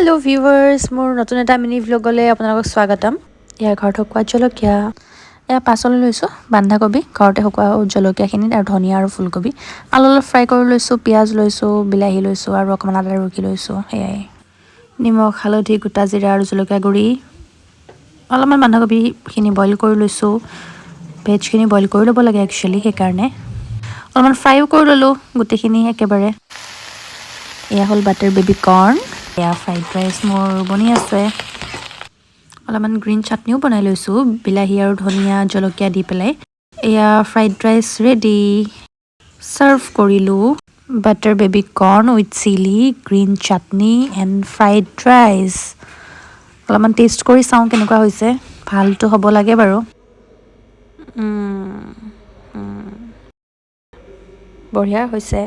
hello viewers মোৰ নতুন এটা মিনি ভ্লগলৈ আপোনালোকক স্বাগতম ইয়াৰ ঘৰত শুকোৱা জলকীয়া এয়া পাচলি লৈছোঁ বন্ধাকবি ঘৰতে শুকোৱা জলকীয়াখিনি আৰু ধনিয়া আৰু ফুলকবি আলু অলপ ফ্ৰাই কৰি লৈছোঁ পিয়াজ লৈছোঁ বিলাহী লৈছোঁ আৰু অকণমান আদা ৰুকি লৈছোঁ সেয়াই নিমখ হালধি গোটা জিৰা আৰু জলকীয়া গুড়ি অলপমান বন্ধাকবিখিনি বইল কৰি লৈছোঁ ভেজখিনি বইল কৰি ল'ব লাগে একচুৱেলি সেইকাৰণে অলপমান ফ্ৰাইও কৰি ল'লোঁ গোটেইখিনি একেবাৰে এয়া হ'ল বাটাৰ বেবি কৰ্ণ এয়া ফ্ৰাইড ৰাইচ মোৰ বনি আছে অলপমান গ্ৰীণ চাটনিও বনাই লৈছোঁ বিলাহী আৰু ধনিয়া জলকীয়া দি পেলাই এয়া ফ্ৰাইড ৰাইচ ৰেডি চাৰ্ভ কৰিলোঁ butter baby corn with chilli green chutney and fried rice অলপমান টেষ্ট কৰি চাওঁ কেনেকুৱা হৈছে ভালটো হ'ব লাগে বাৰু বঢ়িয়া হৈছে